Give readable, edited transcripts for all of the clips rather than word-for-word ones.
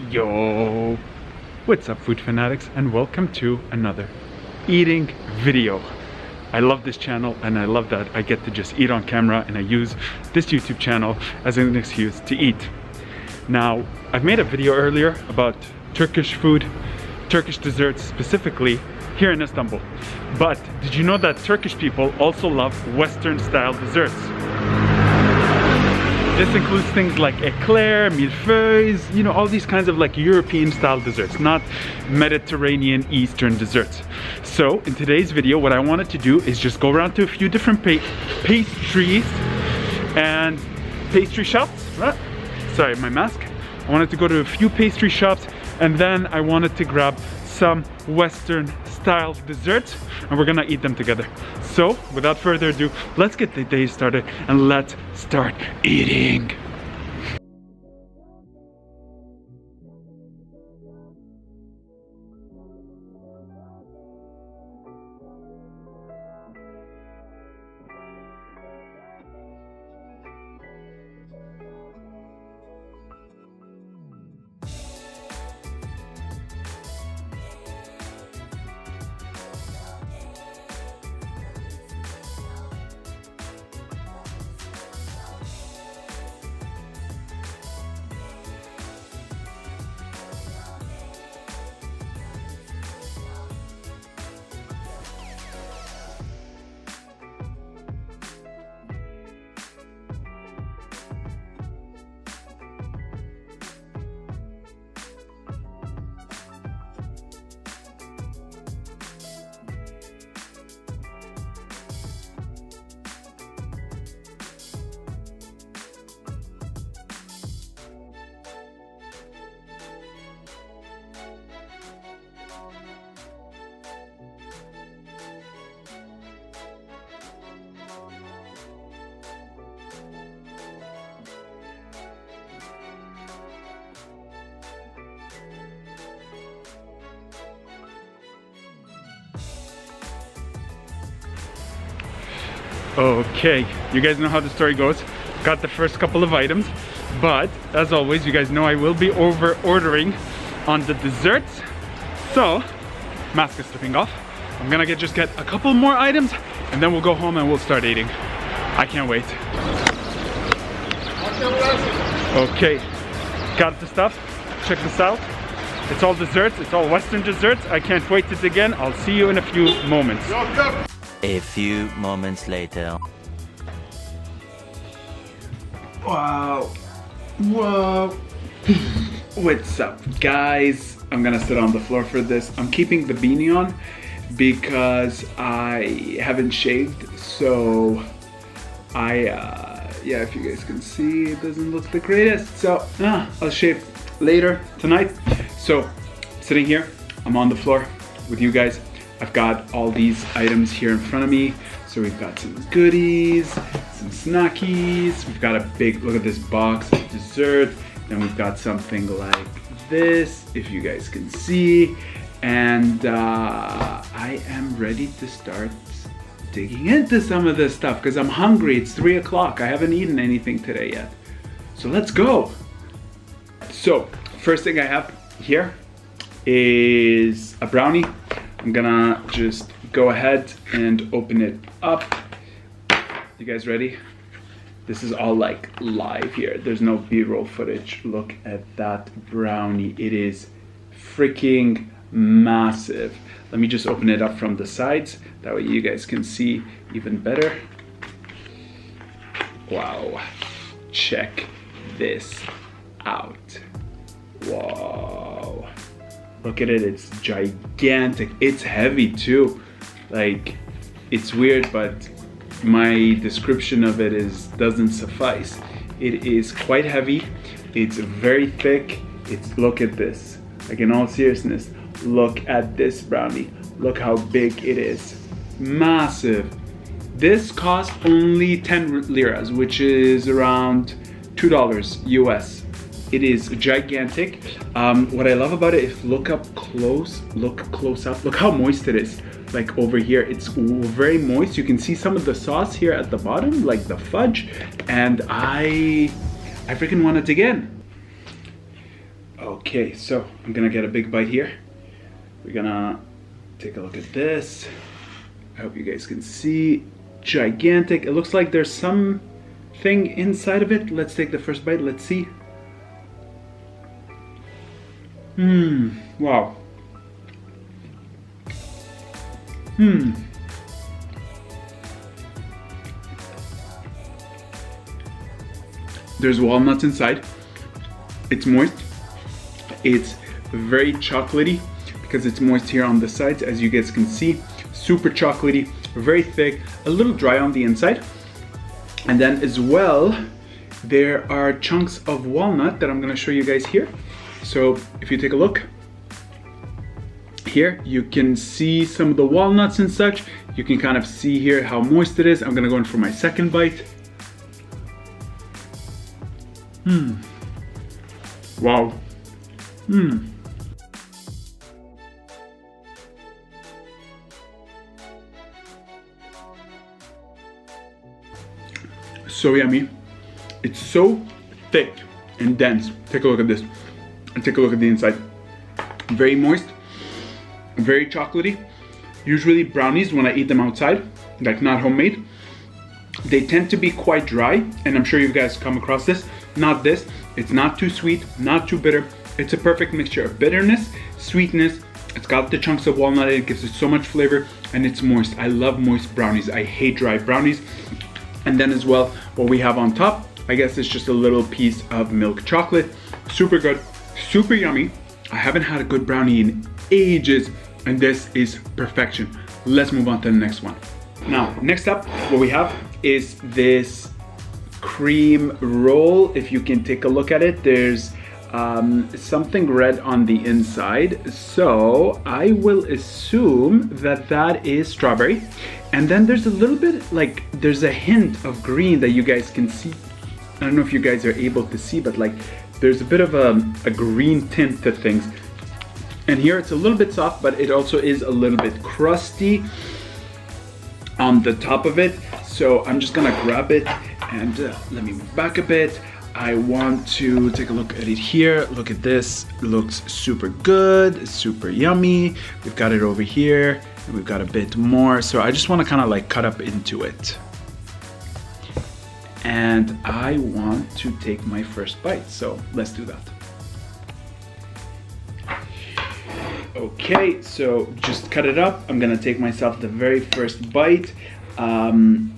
Yo, what's up food fanatics, and welcome to another eating video. I love this channel and I love that I get to just eat on camera, and I use this YouTube channel as an excuse to eat. Now, I've made a video earlier about Turkish food, Turkish desserts specifically here in Istanbul. But did you know that Turkish people also love Western style desserts? This includes things like Eclair, Mille-Feuilles, you know, all these kinds of like European style desserts, not Mediterranean Eastern desserts. So in today's video, what I wanted to do is just go around to a few different pastries and pastry shops. Sorry, my mask. I wanted to go to a few pastry shops, and then I wanted to grab some Western style desserts, and we're gonna eat them together. So without further ado, let's get the day started and let's start eating. Okay, you guys know how the story goes. Got the first couple of items, but as always, you guys know I will be over ordering on the desserts. So, mask is slipping off. I'm gonna just get a couple more items, and then we'll go home and we'll start eating. I can't wait. Okay, got the stuff. Check this out. It's all desserts, it's all Western desserts. I can't wait to dig in. I'll see you in a few moments. A few moments later. Wow. Whoa. What's up, guys? I'm gonna sit on the floor for this. I'm keeping the beanie on because I haven't shaved, so yeah, if you guys can see, it doesn't look the greatest. So I'll shave later tonight. So sitting here, I'm on the floor with you guys. I've got all these items here in front of me. So we've got some goodies, some snackies. We've got a big, look at this box of dessert. Then we've got something like this, if you guys can see. And I am ready to start digging into some of this stuff because I'm hungry. It's 3 o'clock. I haven't eaten anything today yet. So let's go. So first thing I have here is a brownie. I'm gonna just go ahead and open it up. You guys ready? This is all like live here. There's no B-roll footage. Look at that brownie. It is freaking massive. Let me just open it up from the sides. That way you guys can see even better. Wow. Check this out. Whoa. Look at it, it's gigantic. It's heavy too. Like, it's weird, but my description of it doesn't suffice. It is quite heavy. It's very thick. Look at this. Like, in all seriousness, look at this brownie. Look how big it is. Massive. This cost only 10 liras, which is around $2 US. It is gigantic. What I love about it is look close up. Look how moist it is. Like over here, it's very moist. You can see some of the sauce here at the bottom, like the fudge. And I freaking want to dig in. Okay, so I'm gonna get a big bite here. We're gonna take a look at this. I hope you guys can see. Gigantic. It looks like there's something inside of it. Let's take the first bite. Let's see. Wow. There's walnuts inside. It's moist. It's very chocolatey because it's moist here on the sides, as you guys can see. Super chocolatey, very thick, a little dry on the inside. And then as well, there are chunks of walnut that I'm gonna show you guys here. So if you take a look, here you can see some of the walnuts and such. You can kind of see here how moist it is. I'm gonna go in for my second bite. Wow. So yummy. It's so thick and dense. Take a look at this. And take a look at the inside. Very moist, very chocolatey. Usually brownies, when I eat them outside, like not homemade, they tend to be quite dry, and I'm sure you guys come across this. Not this. It's not too sweet, not too bitter. It's a perfect mixture of bitterness, sweetness. It's got the chunks of walnut in it, gives it so much flavor, and it's moist. I love moist brownies. I hate dry brownies. And then as well, what we have on top, I guess it's just a little piece of milk chocolate. Super good, super yummy. I haven't had a good brownie in ages, and this is perfection. Let's move on to the next one. Now, next up, what we have is this cream roll. If you can take a look at it, there's something red on the inside. So I will assume that that is strawberry. And then there's a little bit, like, there's a hint of green that you guys can see. I don't know if you guys are able to see, but like, there's a bit of a green tint to things. And here it's a little bit soft, but it also is a little bit crusty on the top of it. So I'm just gonna grab it and let me move back a bit. I want to take a look at it here. Look at this, it looks super good, super yummy. We've got it over here and we've got a bit more. So I just wanna kinda like cut up into it. And I want to take my first bite, so let's do that. Okay, so just cut it up. I'm gonna take myself the very first bite.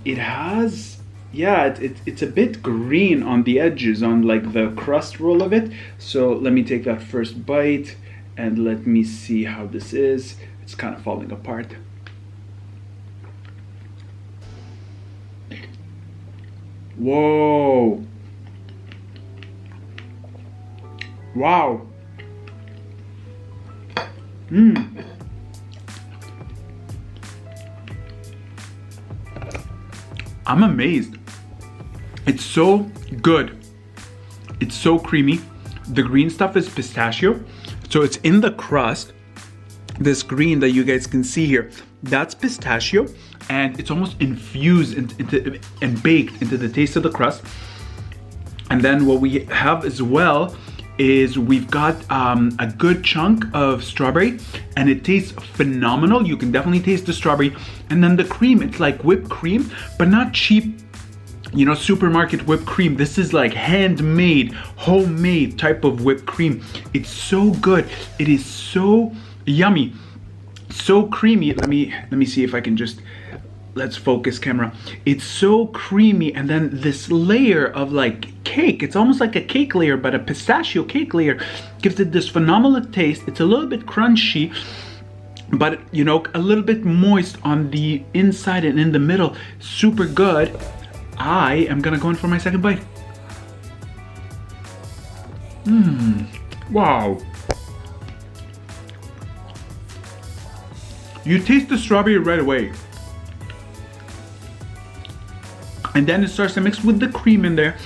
It has, yeah, it's a bit green on the edges, on like the crust roll of it. So let me take that first bite and let me see how this is. It's kind of falling apart. Whoa. Wow. I'm amazed. It's so good. It's so creamy. The green stuff is pistachio. So it's in the crust. This green that you guys can see here, that's pistachio, and it's almost infused into and baked into the taste of the crust. And then what we have as well is we've got a good chunk of strawberry, and it tastes phenomenal. You can definitely taste the strawberry. And then the cream, it's like whipped cream, but not cheap, you know, supermarket whipped cream. This is like handmade, homemade type of whipped cream. It's so good. It is so yummy, so creamy. Let me see if I can just, let's focus camera. It's so creamy, and then this layer of like cake, it's almost like a cake layer, but a pistachio cake layer, gives it this phenomenal taste. It's a little bit crunchy, but you know, a little bit moist on the inside and in the middle. Super good. I am gonna go in for my second bite. Wow. You taste the strawberry right away. And then it starts to mix with the cream in there.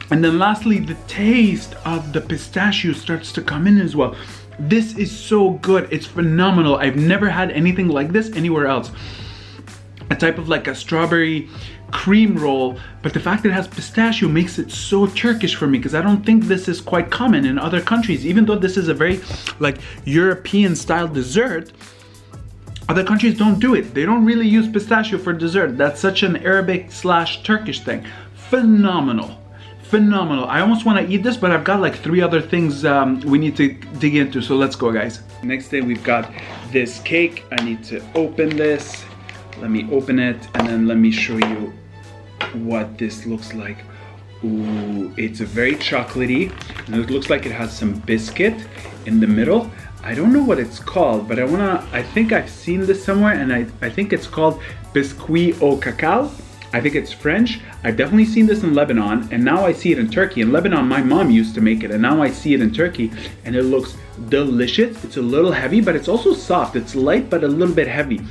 And then lastly, the taste of the pistachio starts to come in as well. This is so good. It's phenomenal. I've never had anything like this anywhere else. A type of like a strawberry cream roll, but the fact that it has pistachio makes it so Turkish for me, because I don't think this is quite common in other countries. Even though this is a very like European style dessert, other countries don't do it. They don't really use pistachio for dessert. That's such an Arabic / Turkish thing. Phenomenal. Phenomenal. I almost want to eat this, but I've got like 3 other things we need to dig into, so let's go, guys. Next thing, we've got this cake. I need to open this. Let me open it, and then let me show you what this looks like. Ooh, it's very chocolatey, and it looks like it has some biscuit in the middle. I don't know what it's called, but I think I've seen this somewhere, and I think it's called biscuit au cacao. I think it's French. I've definitely seen this in Lebanon, and now I see it in Turkey. In Lebanon, my mom used to make it, and now I see it in Turkey, and it looks delicious. It's a little heavy, but it's also soft. It's light, but a little bit heavy.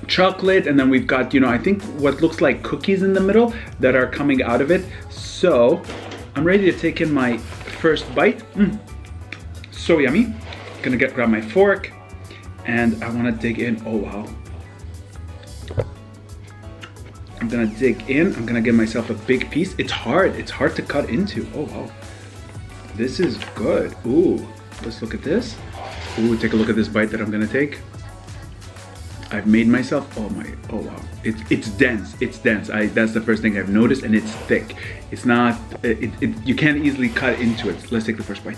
Chocolate, and then we've got, you know, I think what looks like cookies in the middle that are coming out of it. So I'm ready to take in my first bite. So yummy. Gonna grab my fork, and I want to dig in. Oh wow. I'm gonna dig in. I'm gonna give myself a big piece. It's hard to cut into. Oh wow. This is good. Ooh, let's look at this. Ooh, take a look at this bite that I'm gonna take. I've made myself, oh wow. It's dense, that's the first thing I've noticed, and it's thick. It's not, you can't easily cut into it. Let's take the first bite.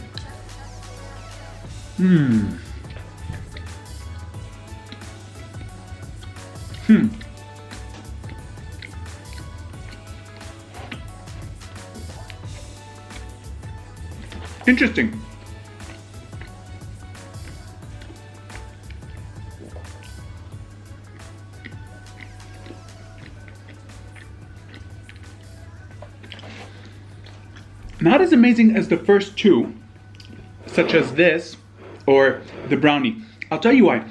Interesting. Not as amazing as the first 2, such as this or the brownie. I'll tell you why.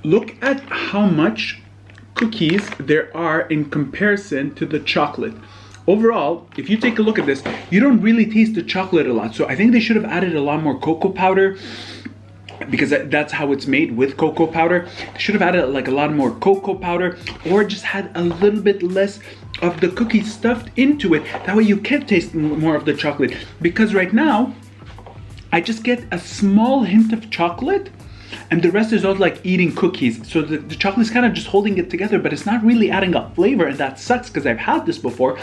Look at how much cookies there are in comparison to the chocolate. Overall, if you take a look at this, you don't really taste the chocolate a lot. So I think they should have added a lot more cocoa powder, because that's how it's made, with cocoa powder. They should have added like a lot more cocoa powder, or just had a little bit less of the cookie stuffed into it. That way you can taste more of the chocolate. Because right now, I just get a small hint of chocolate, and the rest is all like eating cookies. So the chocolate is kind of just holding it together, but it's not really adding up flavor, and that sucks because I've had this before.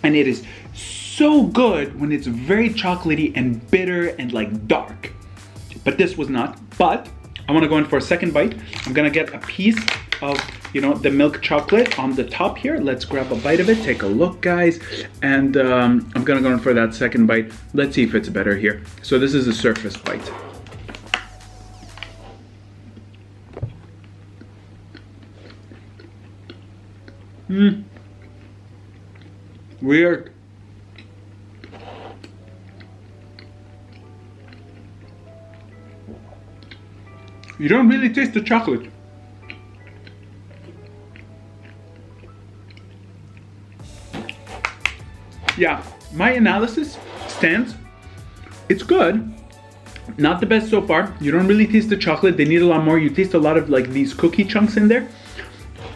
And it is so good when it's very chocolatey and bitter and like dark. But this was not. But I want to go in for a second bite. I'm gonna get a piece of, you know, the milk chocolate on the top here. Let's grab a bite of it. Take a look, guys. And I'm gonna go in for that second bite. Let's see if it's better here. So this is a surface bite. Weird. You don't really taste the chocolate. Yeah, my analysis stands. It's good. Not the best so far. You don't really taste the chocolate. They need a lot more. You taste a lot of like these cookie chunks in there.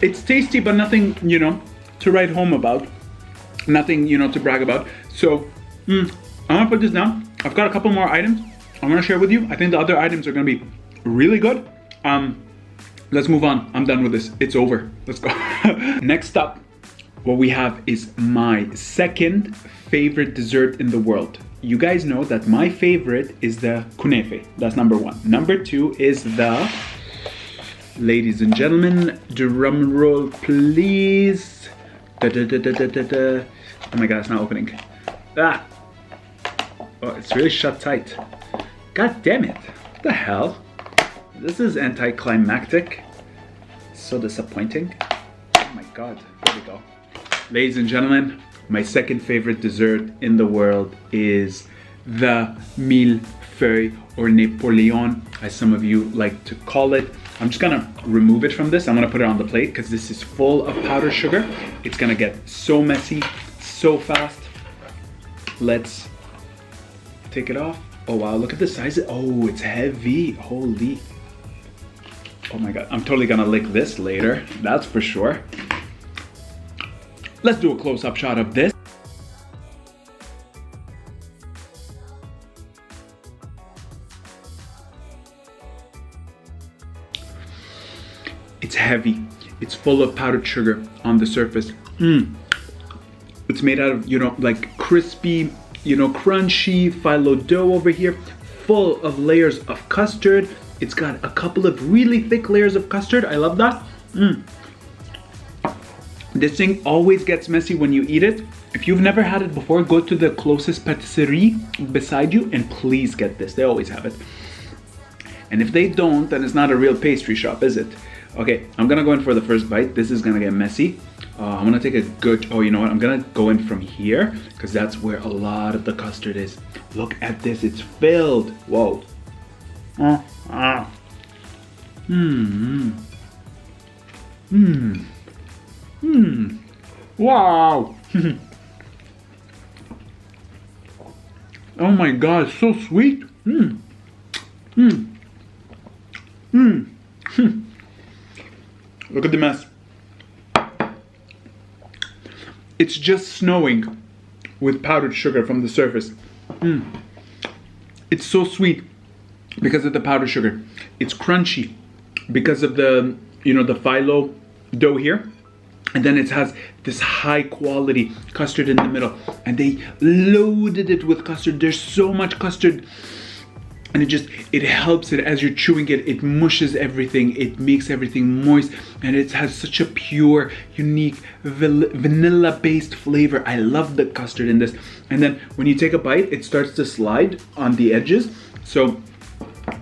It's tasty, but nothing, you know, to write home about. Nothing, you know, to brag about. So, I'm gonna put this down. I've got a couple more items I'm gonna share with you. I think the other items are gonna be really good. Let's move on. I'm done with this. It's over. Let's go. Next up, what we have is my second favorite dessert in the world. You guys know that my favorite is the kunefe. That's number 1. Number 2 is the, ladies and gentlemen, drum roll please. Da, da, da, da, da, da, da. Oh my god, it's not opening. Ah. Oh, it's really shut tight. God damn it. What the hell? This is anticlimactic. So disappointing. Oh my god. There we go. Ladies and gentlemen, my second favorite dessert in the world is the Mille-Feuille, or Napoleon, as some of you like to call it. I'm just gonna remove it from this. I'm gonna put it on the plate because this is full of powdered sugar. It's gonna get so messy, so fast. Let's take it off. Oh wow, look at the size. Oh, it's heavy. Holy. Oh my God, I'm totally gonna lick this later. That's for sure. Let's do a close-up shot of this. It's heavy. It's full of powdered sugar on the surface. It's made out of, you know, like crispy, you know, crunchy phyllo dough over here, full of layers of custard. It's got a couple of really thick layers of custard. I love that. This thing always gets messy when you eat it. If you've never had it before, go to the closest patisserie beside you and please get this. They always have it. And if they don't, then it's not a real pastry shop, is it? Okay, I'm gonna go in for the first bite. This is gonna get messy. I'm gonna take a good, oh, you know what? I'm gonna go in from here because that's where a lot of the custard is. Look at this, it's filled. Whoa. Wow. Oh my God, it's so sweet. Look at the mess. It's just snowing with powdered sugar from the surface. It's so sweet because of the powdered sugar. It's crunchy because of the, you know, the phyllo dough here. And then it has this high quality custard in the middle. And they loaded it with custard. There's so much custard. And it helps it as you're chewing it. It mushes everything. It makes everything moist. And it has such a pure, unique, vanilla-based flavor. I love the custard in this. And then when you take a bite, it starts to slide on the edges. So I'm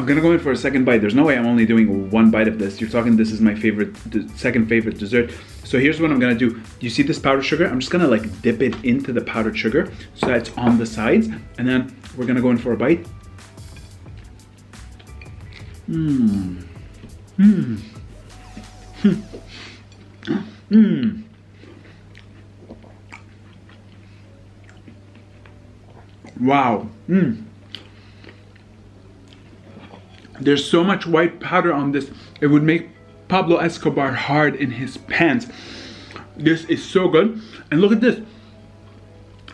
gonna go in for a second bite. There's no way I'm only doing one bite of this. You're talking this is my favorite, second favorite dessert. So here's what I'm gonna do. You see this powdered sugar? I'm just gonna like dip it into the powdered sugar so that it's on the sides. And then we're gonna go in for a bite. Wow. There's so much white powder on this. It would make Pablo Escobar hard in his pants. This is so good. And look at this.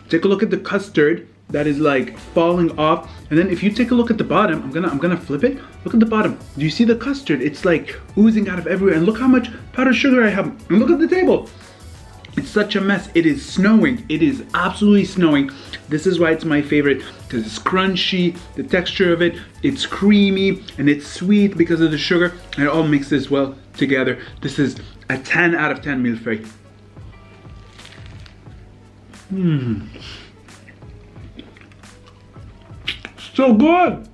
Take a look at the custard that is like falling off. And then if you take a look at the bottom, I'm gonna flip it. Look at the bottom. Do you see the custard? It's like oozing out of everywhere. And look how much powdered sugar I have. And look at the table. It's such a mess. It is snowing. It is absolutely snowing. This is why it's my favorite, because it's crunchy, the texture of it, it's creamy, and it's sweet because of the sugar, and it all mixes well together. This is a 10 out of 10 Mille-Feuille. So good.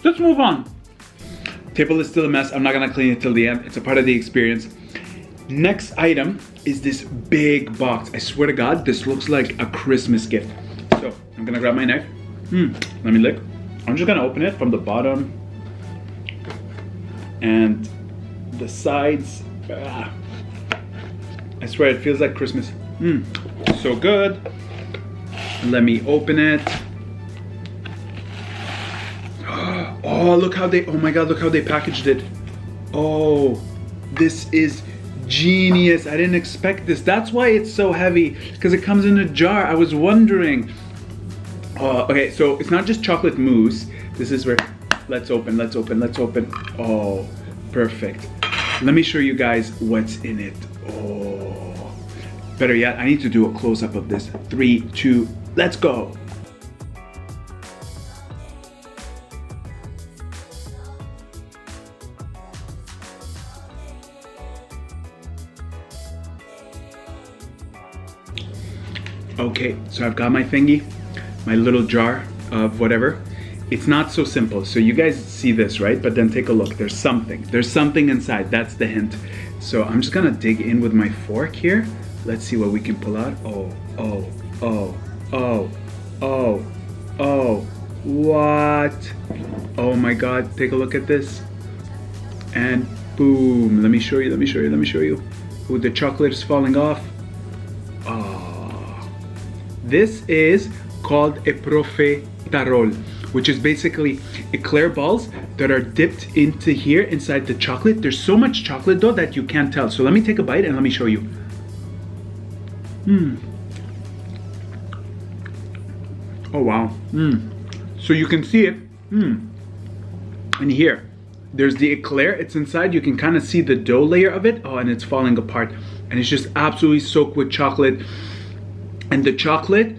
Let's move on. Table is still a mess. I'm not gonna clean it till the end. It's a part of the experience. Next item is this big box. I swear to God, this looks like a Christmas gift. So I'm gonna grab my knife. Let me lick. I'm just gonna open it from the bottom and the sides. I swear it feels like Christmas. So good. Let me open it. Oh, look how they, oh my God, look how they packaged it. Oh, this is genius. I didn't expect this. That's why it's so heavy, because it comes in a jar. I was wondering. Okay, so it's not just chocolate mousse. This is where, let's open. Oh, perfect. Let me show you guys what's in it. Oh, better yet, I need to do a close-up of this. 3, 2, let's go. Okay, so I've got my thingy, my little jar of whatever. It's not so simple. So you guys see this, right? But then take a look. There's something inside. That's the hint. So I'm just gonna dig in with my fork here. Let's see what we can pull out. Oh, what? Oh my God, take a look at this. And boom, let me show you. Ooh, the chocolate is falling off. This is called a Profiterol. which is basically eclair balls that are dipped into here inside the chocolate. There's so much chocolate though that you can't tell. So let me take a bite and let me show you. Oh wow. So you can see it. And here, there's the eclair. It's inside. You can kind of see the dough layer of it. Oh, and it's falling apart. And it's just absolutely soaked with chocolate. And the chocolate,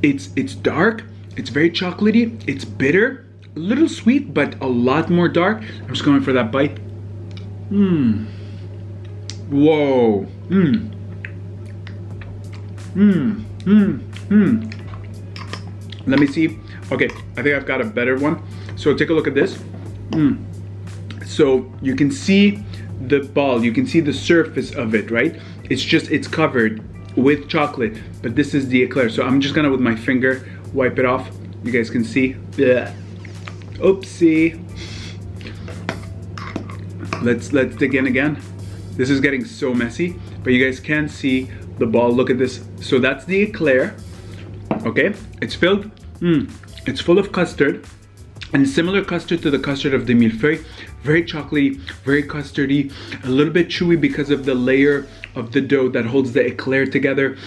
it's dark. It's very chocolatey. It's bitter. A little sweet, but a lot more dark. I'm just going for that bite. Whoa. Let me see. Okay, I think I've got a better one. So take a look at this. So you can see the ball, you can see the surface of it, right? It's covered with chocolate, but this is the eclair. So I'm just gonna, with my finger, wipe it off. You guys can see. Yeah. Oopsie. Let's dig in again. This is getting so messy, but you guys can see the ball. Look at this. So that's the eclair. Okay, it's filled. It's full of custard, and similar custard to the custard of the Mille-Feuille. Very chocolatey, very custardy, a little bit chewy because of the layer of the dough that holds the eclair together.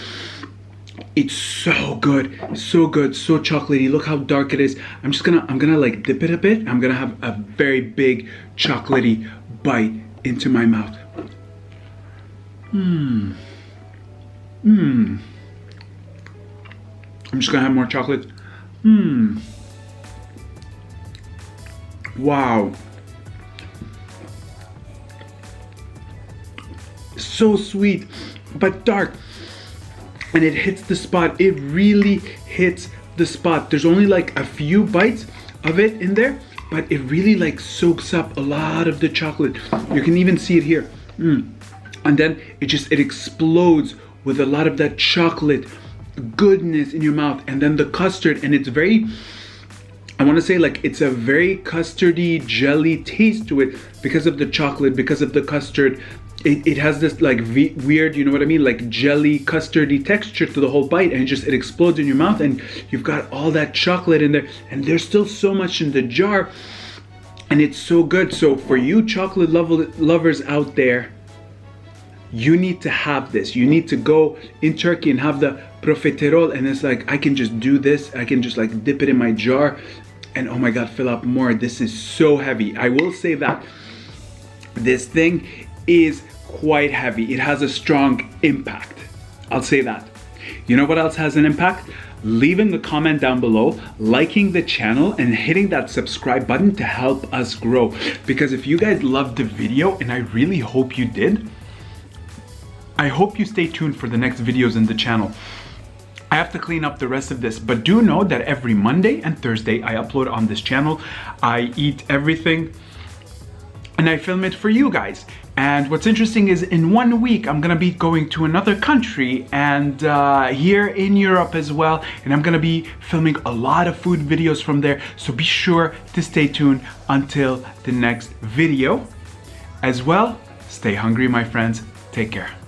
It's so good, so chocolatey. Look how dark it is. I'm gonna like dip it a bit. I'm gonna have a very big chocolatey bite into my mouth. I'm just gonna have more chocolate. Wow. So sweet, but dark. And it hits the spot. It really hits the spot. There's only like a few bites of it in there, but it really like soaks up a lot of the chocolate. You can even see it here. And then it explodes with a lot of that chocolate goodness in your mouth, and then the custard, and it's very, I want to say like it's a very custardy jelly taste to it because of the chocolate, because of the custard. It has this like weird, you know what I mean, like jelly custardy texture to the whole bite, and it explodes in your mouth, and you've got all that chocolate in there, and there's still so much in the jar, and it's so good. So for you chocolate lovers out there, you need to have this. You need to go in Turkey and have the Profiterol, and it's like, I can just do this. I can just like dip it in my jar and oh my God, fill up more. This is so heavy. I will say that this thing is quite heavy. It has a strong impact. I'll say that. You know what else has an impact? Leaving a comment down below, liking the channel, and hitting that subscribe button to help us grow. Because if you guys loved the video, and I really hope you did, I hope you stay tuned for the next videos in the channel. I have to clean up the rest of this, but do know that every Monday and Thursday I upload on this channel. I eat everything and I film it for you guys. And what's interesting is in 1 week, I'm gonna be going to another country, and here in Europe as well. And I'm gonna be filming a lot of food videos from there. So be sure to stay tuned until the next video. As well, stay hungry, my friends. Take care.